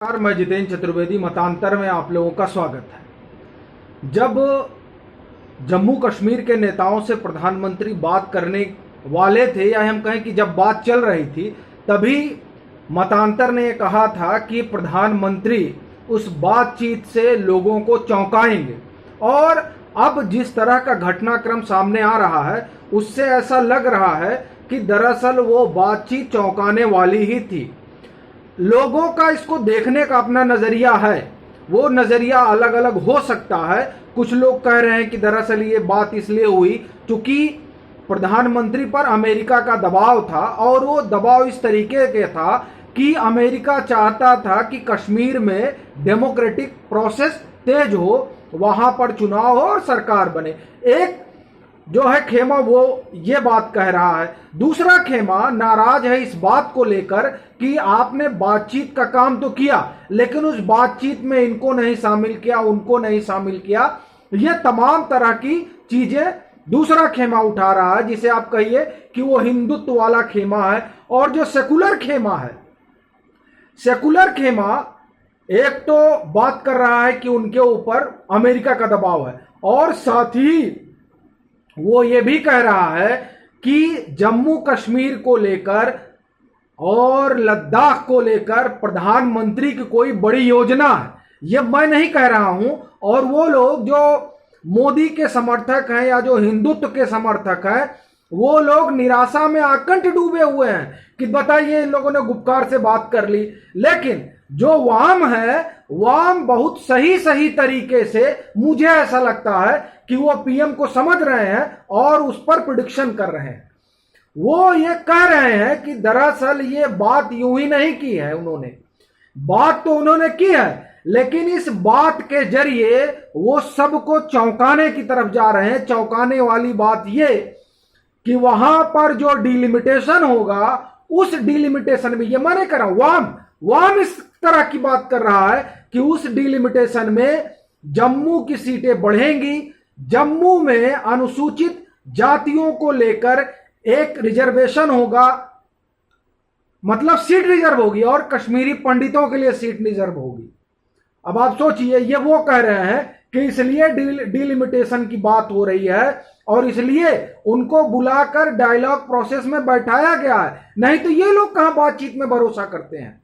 नमस्कार, मैं जितेंद्र चतुर्वेदी। मतांतर में आप लोगों का स्वागत है। जब जम्मू कश्मीर के नेताओं से प्रधानमंत्री बात करने वाले थे, या हम कहें कि जब बात चल रही थी, तभी मतांतर ने कहा था कि प्रधानमंत्री उस बातचीत से लोगों को चौंकाएंगे। और अब जिस तरह का घटनाक्रम सामने आ रहा है, उससे ऐसा लग रहा है कि दरअसल वो बातचीत चौंकाने वाली ही थी। लोगों का इसको देखने का अपना नजरिया है, वो नजरिया अलग अलग हो सकता है। कुछ लोग कह रहे हैं कि दरअसल ये बात इसलिए हुई क्योंकि प्रधानमंत्री पर अमेरिका का दबाव था, और वो दबाव इस तरीके के था कि अमेरिका चाहता था कि कश्मीर में डेमोक्रेटिक प्रोसेस तेज हो, वहां पर चुनाव हो और सरकार बने। एक जो है खेमा वो ये बात कह रहा है, दूसरा खेमा नाराज है इस बात को लेकर कि आपने बातचीत का काम तो किया, लेकिन उस बातचीत में इनको नहीं शामिल किया, उनको नहीं शामिल किया। ये तमाम तरह की चीजें दूसरा खेमा उठा रहा है, जिसे आप कहिए कि वो हिंदुत्व वाला खेमा है। और जो सेकुलर खेमा है, सेकुलर खेमा एक तो बात कर रहा है कि उनके ऊपर अमेरिका का दबाव है, और साथ ही वो ये भी कह रहा है कि जम्मू कश्मीर को लेकर और लद्दाख को लेकर प्रधानमंत्री की कोई बड़ी योजना है। ये मैं नहीं कह रहा हूं। और वो लोग जो मोदी के समर्थक हैं या जो हिंदुत्व के समर्थक हैं, वो लोग निराशा में आकंठ डूबे हुए हैं कि बताइए इन लोगों ने गुपकार से बात कर ली। लेकिन जो वाम है, वाम बहुत सही सही तरीके से, मुझे ऐसा लगता है कि वो पीएम को समझ रहे हैं और उस पर प्रिडिक्शन कर रहे हैं। वो ये कह रहे हैं कि दरअसल ये बात यूं ही नहीं की है उन्होंने, बात तो उन्होंने की है, लेकिन इस बात के जरिए वो सबको चौंकाने की तरफ जा रहे हैं। चौंकाने वाली बात ये कि वहां पर जो डिलिमिटेशन होगा, उस डिलिमिटेशन में, ये मैं नहीं कर रहा हूं, वाम इस तरह की बात कर रहा है कि उस डिलिमिटेशन में जम्मू की सीटें बढ़ेंगी। जम्मू में अनुसूचित जातियों को लेकर एक रिजर्वेशन होगा, मतलब सीट रिजर्व होगी, और कश्मीरी पंडितों के लिए सीट रिजर्व होगी। अब आप सोचिए, ये वो कह रहे हैं कि इसलिए डिलिमिटेशन की बात हो रही है और इसलिए उनको बुलाकर डायलॉग प्रोसेस में बैठाया गया है, नहीं तो ये लोग कहां बातचीत में भरोसा करते हैं।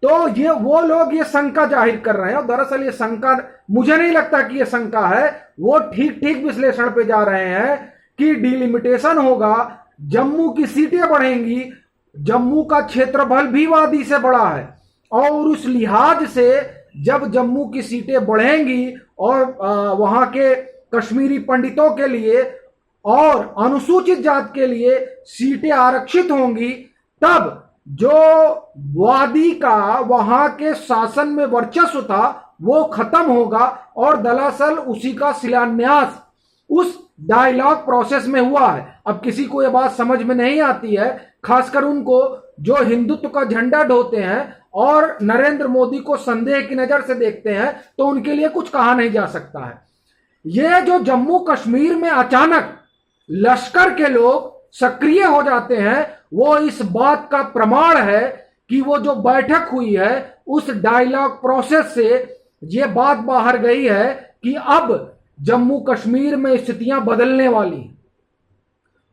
तो ये वो लोग ये शंका जाहिर कर रहे हैं, और दरअसल ये शंका, मुझे नहीं लगता कि ये शंका है, वो ठीक ठीक विश्लेषण पे जा रहे हैं कि डिलिमिटेशन होगा, जम्मू की सीटें बढ़ेंगी, जम्मू का क्षेत्रफल भी वादी से बड़ा है, और उस लिहाज से जब जम्मू की सीटें बढ़ेंगी और वहां के कश्मीरी पंडितों के लिए और अनुसूचित जाति के लिए सीटें आरक्षित होंगी, तब जो वादी का वहां के शासन में वर्चस्व था वो खत्म होगा, और दरअसल उसी का शिलान्यास उस डायलॉग प्रोसेस में हुआ है। अब किसी को यह बात समझ में नहीं आती है, खासकर उनको जो हिंदुत्व का झंडा ढोते हैं और नरेंद्र मोदी को संदेह की नजर से देखते हैं, तो उनके लिए कुछ कहा नहीं जा सकता है। यह जो जम्मू कश्मीर में अचानक लश्कर के लोग सक्रिय हो जाते हैं, वो इस बात का प्रमाण है कि वो जो बैठक हुई है, उस डायलॉग प्रोसेस से ये बात बाहर गई है कि अब जम्मू कश्मीर में स्थितियां बदलने वाली हैं,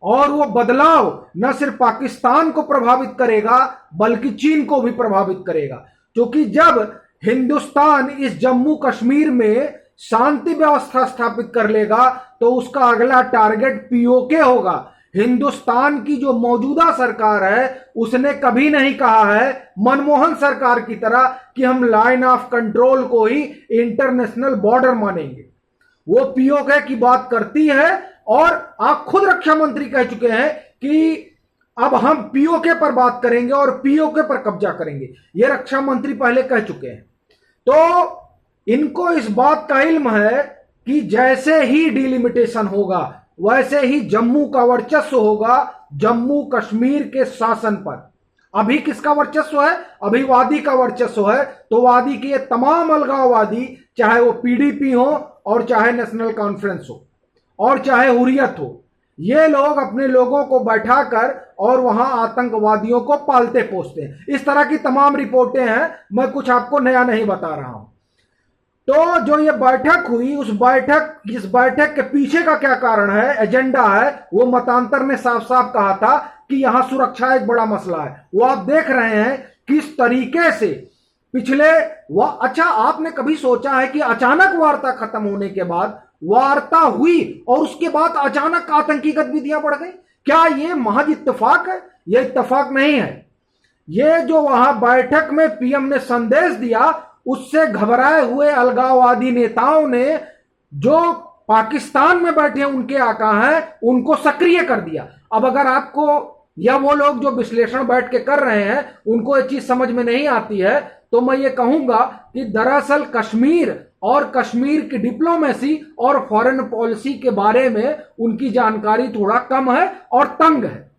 और वो बदलाव न सिर्फ पाकिस्तान को प्रभावित करेगा बल्कि चीन को भी प्रभावित करेगा। क्योंकि जब हिंदुस्तान इस जम्मू कश्मीर में शांति व्यवस्था स्थापित कर लेगा, तो उसका अगला टारगेट पीओके होगा। हिंदुस्तान की जो मौजूदा सरकार है, उसने कभी नहीं कहा है मनमोहन सरकार की तरह कि हम लाइन ऑफ कंट्रोल को ही इंटरनेशनल बॉर्डर मानेंगे। वो पीओके की बात करती है, और आप खुद रक्षा मंत्री कह चुके हैं कि अब हम पीओके पर बात करेंगे और पीओके पर कब्जा करेंगे। ये रक्षा मंत्री पहले कह चुके हैं। तो इनको इस बात का इल्म है कि जैसे ही डिलिमिटेशन होगा, वैसे ही जम्मू का वर्चस्व होगा जम्मू कश्मीर के शासन पर। अभी किसका वर्चस्व है? अभी वादी का वर्चस्व है। तो वादी के तमाम अलगाववादी, चाहे वो पीडीपी हो और चाहे नेशनल कॉन्फ्रेंस हो और चाहे हुर्रियत हो, ये लोग अपने लोगों को बैठाकर और वहां आतंकवादियों को पालते पोसते हैं। इस तरह की तमाम रिपोर्टें हैं, मैं कुछ आपको नया नहीं बता रहा हूं। तो जो ये बैठक हुई, इस बैठक के पीछे का क्या कारण है, एजेंडा है, वो मतांतर ने साफ साफ कहा था कि यहां सुरक्षा एक बड़ा मसला है। वो आप देख रहे हैं किस तरीके से अच्छा, आपने कभी सोचा है कि अचानक वार्ता खत्म होने के बाद वार्ता हुई और उसके बाद अचानक आतंकी गतिविधियां बढ़ गई? क्या यह महज इत्तेफाक है? यह इत्तेफाक नहीं है। यह जो वहां बैठक में पीएम ने संदेश दिया, उससे घबराए हुए अलगाववादी नेताओं ने जो पाकिस्तान में बैठे उनके आका हैं, उनको सक्रिय कर दिया। अब अगर आपको या वो लोग जो विश्लेषण बैठ के कर रहे हैं उनको ये चीज समझ में नहीं आती है, तो मैं ये कहूंगा कि दरअसल कश्मीर और कश्मीर की डिप्लोमेसी और फॉरेन पॉलिसी के बारे में उनकी जानकारी थोड़ा कम है और तंग है।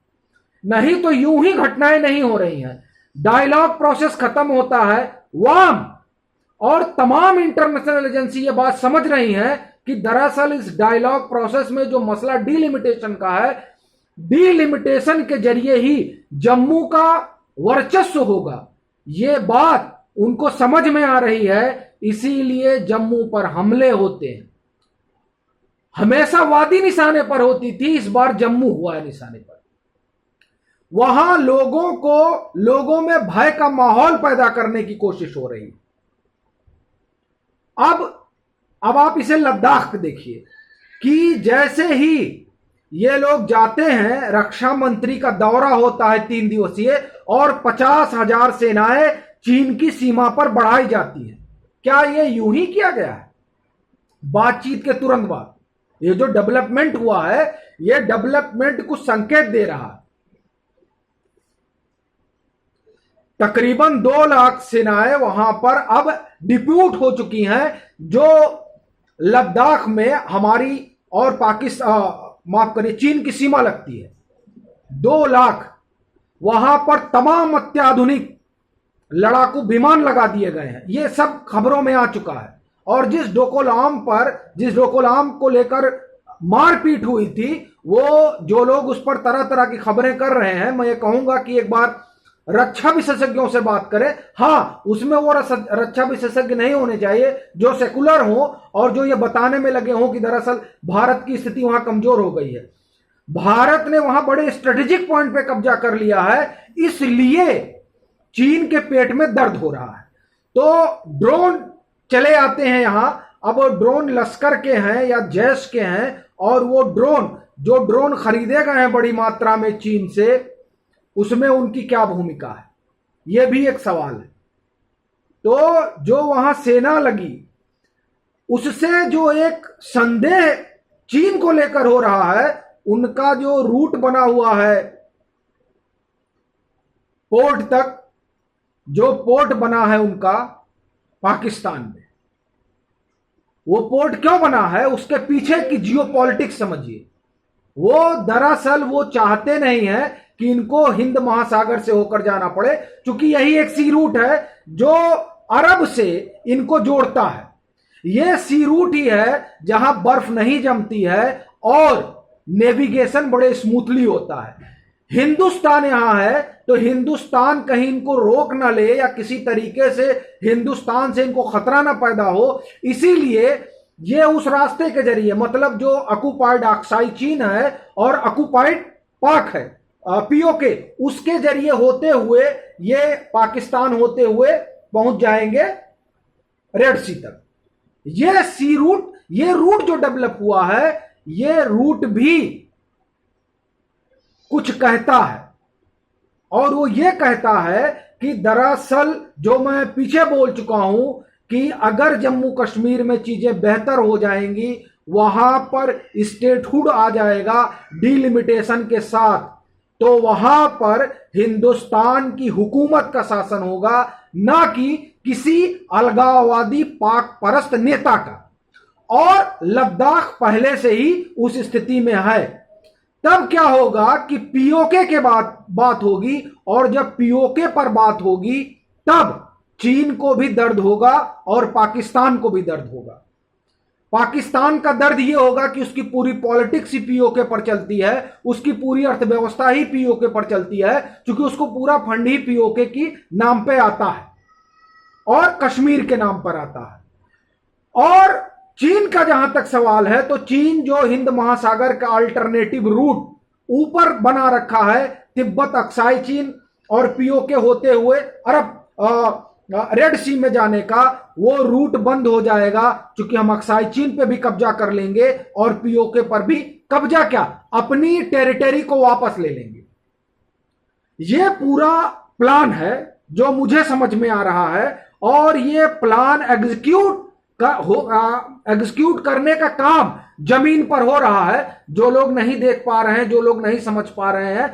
नहीं तो यूं ही घटनाएं नहीं हो रही हैं। डायलॉग प्रोसेस खत्म होता है, वाम और तमाम इंटरनेशनल एजेंसी ये बात समझ रही हैं कि दरअसल इस डायलॉग प्रोसेस में जो मसला डीलिमिटेशन का है, डीलिमिटेशन के जरिए ही जम्मू का वर्चस्व होगा, ये बात उनको समझ में आ रही है। इसीलिए जम्मू पर हमले होते हैं। हमेशा वादी निशाने पर होती थी, इस बार जम्मू हुआ है निशाने पर। वहां लोगों में भय का माहौल पैदा करने की कोशिश हो रही है। अब आप इसे लद्दाख देखिए कि जैसे ही ये लोग जाते हैं, रक्षा मंत्री का दौरा होता है 3 दिवसीय और 50,000 सेनाएं चीन की सीमा पर बढ़ाई जाती है। क्या ये यूं ही किया गया है? बातचीत के तुरंत बाद ये जो डेवलपमेंट हुआ है, ये डेवलपमेंट कुछ संकेत दे रहा है। तकरीबन 2 लाख सेनाएं वहां पर अब डिप्यूट हो चुकी हैं, जो लद्दाख में हमारी और माफ करिए चीन की सीमा लगती है। 2 लाख वहां पर तमाम अत्याधुनिक लड़ाकू विमान लगा दिए गए हैं। ये सब खबरों में आ चुका है। और जिस डोकोलाम को लेकर मारपीट हुई थी, वो जो लोग उस पर तरह तरह की खबरें कर रहे हैं, मैं ये कहूंगा कि एक बार रक्षा विशेषज्ञों से बात करें। हाँ, उसमें वो रक्षा विशेषज्ञ नहीं होने चाहिए जो सेकुलर हो और जो ये बताने में लगे हों कि दरअसल भारत की स्थिति वहां कमजोर हो गई है। भारत ने वहां बड़े स्ट्रेटेजिक पॉइंट पे कब्जा कर लिया है, इसलिए चीन के पेट में दर्द हो रहा है। तो ड्रोन चले आते हैं यहां। अब वो ड्रोन लश्कर के हैं या जैश के हैं, और वो ड्रोन खरीदे गए हैं बड़ी मात्रा में चीन से, उसमें उनकी क्या भूमिका है, यह भी एक सवाल है। तो जो वहां सेना लगी, उससे जो एक संदेह चीन को लेकर हो रहा है, उनका जो रूट बना हुआ है पोर्ट तक, जो पोर्ट बना है उनका पाकिस्तान में, वो पोर्ट क्यों बना है, उसके पीछे की जियोपॉलिटिक्स समझिए। वो दरअसल वो चाहते नहीं है कि इनको हिंद महासागर से होकर जाना पड़े, क्योंकि यही एक सी रूट है जो अरब से इनको जोड़ता है। यह सी रूट ही है जहां बर्फ नहीं जमती है और नेविगेशन बड़े स्मूथली होता है। हिंदुस्तान यहां है तो हिंदुस्तान कहीं इनको रोक ना ले या किसी तरीके से हिंदुस्तान से इनको खतरा ना पैदा हो, इसीलिए ये उस रास्ते के जरिए, मतलब जो ऑक्युपाइड अक्साई चीन है और ऑक्युपाइड पाक है पीओके, उसके जरिए होते हुए ये पाकिस्तान होते हुए पहुंच जाएंगे रेड सी तक। ये सी रूट, ये रूट जो डेवलप हुआ है, ये रूट भी कुछ कहता है, और वो ये कहता है कि दरअसल जो मैं पीछे बोल चुका हूं कि अगर जम्मू कश्मीर में चीजें बेहतर हो जाएंगी, वहां पर स्टेटहुड आ जाएगा डीलिमिटेशन के साथ, तो वहां पर हिंदुस्तान की हुकूमत का शासन होगा, ना कि किसी अलगाववादी पाक परस्त नेता का। और लद्दाख पहले से ही उस स्थिति में है। तब क्या होगा कि पीओके के बात होगी, और जब पीओके पर बात होगी तब चीन को भी दर्द होगा और पाकिस्तान को भी दर्द होगा। पाकिस्तान का दर्द यह होगा कि उसकी पूरी पॉलिटिक्स ही पीओके पर चलती है, उसकी पूरी अर्थव्यवस्था ही पीओके पर चलती है, क्योंकि उसको पूरा फंड ही पीओके की नाम पे आता है और कश्मीर के नाम पर आता है। और चीन का जहां तक सवाल है, तो चीन जो हिंद महासागर का अल्टरनेटिव रूट ऊपर बना रखा है, तिब्बत, अक्साई चीन और पीओके होते हुए अरब रेड सी में जाने का, वो रूट बंद हो जाएगा, क्योंकि हम अक्साई चीन पे भी कब्जा कर लेंगे और पीओके पर भी कब्जा, क्या अपनी टेरिटरी को वापस ले लेंगे। ये पूरा प्लान है जो मुझे समझ में आ रहा है, और ये प्लान एग्जीक्यूट करने का काम जमीन पर हो रहा है। जो लोग नहीं देख पा रहे हैं, जो लोग नहीं समझ पा रहे हैं,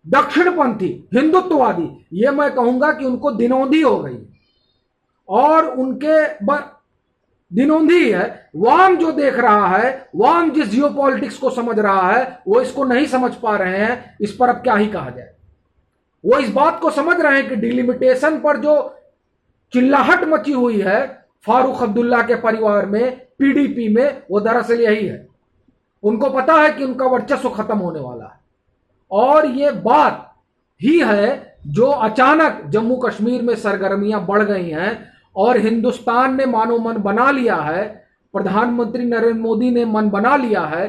दक्षिणपंथी हिंदुत्ववादी, ये मैं कहूंगा कि उनको दिनौंधी हो गई और उनके दिनौंधी है। वाम जो देख रहा है, वाम जिस जियोपॉलिटिक्स को समझ रहा है, वो इसको नहीं समझ पा रहे हैं। इस पर अब क्या ही कहा जाए। वो इस बात को समझ रहे हैं कि डिलिमिटेशन पर जो चिल्लाहट मची हुई है फारूक अब्दुल्ला के परिवार में, पीडीपी में, वो दरअसल यही है। उनको पता है कि उनका वर्चस्व खत्म होने वाला है, और ये बात ही है जो अचानक जम्मू कश्मीर में सरगर्मियां बढ़ गई हैं और हिंदुस्तान ने मानो मन बना लिया है, प्रधानमंत्री नरेंद्र मोदी ने मन बना लिया है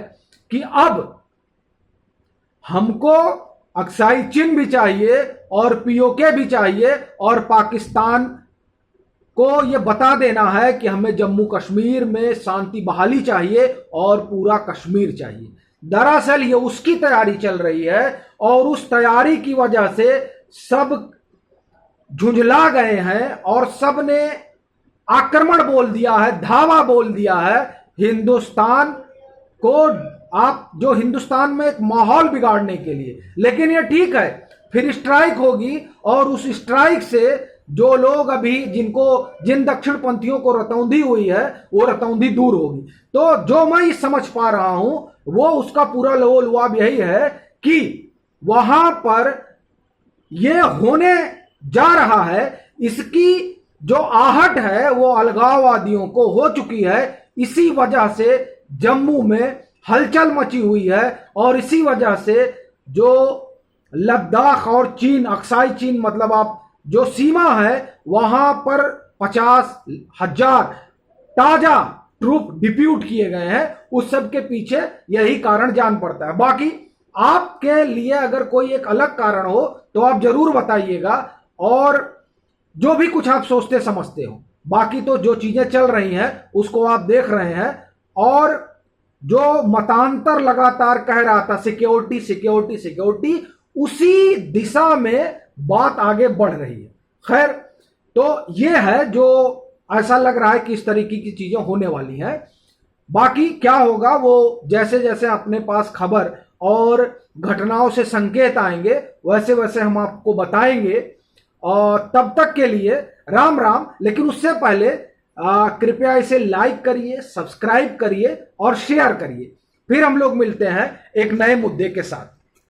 कि अब हमको अक्साई चीन भी चाहिए और पीओके भी चाहिए, और पाकिस्तान को यह बता देना है कि हमें जम्मू कश्मीर में शांति बहाली चाहिए और पूरा कश्मीर चाहिए। दरअसल ये उसकी तैयारी चल रही है, और उस तैयारी की वजह से सब झुंझला गए हैं और सब ने आक्रमण बोल दिया है, धावा बोल दिया है हिंदुस्तान को, आप जो हिंदुस्तान में एक माहौल बिगाड़ने के लिए। लेकिन ये ठीक है, फिर स्ट्राइक होगी, और उस स्ट्राइक से जो लोग अभी जिन दक्षिणपंथियों को रतौंधी हुई है, वो रतौंधी दूर होगी। तो जो मैं समझ पा रहा हूं, वो उसका पूरा लवोलुआब यही है कि वहां पर ये होने जा रहा है। इसकी जो आहट है वो अलगाववादियों को हो चुकी है। इसी वजह से जम्मू में हलचल मची हुई है, और इसी वजह से जो लद्दाख और चीन, अक्साई चीन मतलब आप जो सीमा है, वहां पर 50,000 ताजा ट्रूप डिप्यूट किए गए हैं। उस सब के पीछे यही कारण जान पड़ता है। बाकी आपके लिए अगर कोई एक अलग कारण हो तो आप जरूर बताइएगा, और जो भी कुछ आप सोचते समझते हो। बाकी तो जो चीजें चल रही हैं उसको आप देख रहे हैं, और जो मतांतर लगातार कह रहा था सिक्योरिटी सिक्योरिटी सिक्योरिटी, उसी दिशा में बात आगे बढ़ रही है। खैर, तो ये है जो ऐसा लग रहा है कि इस तरीके की चीजें होने वाली हैं। बाकी क्या होगा वो जैसे जैसे अपने पास खबर और घटनाओं से संकेत आएंगे, वैसे वैसे हम आपको बताएंगे। और तब तक के लिए राम राम। लेकिन उससे पहले कृपया इसे लाइक करिए, सब्सक्राइब करिए और शेयर करिए। फिर हम लोग मिलते हैं एक नए मुद्दे के साथ।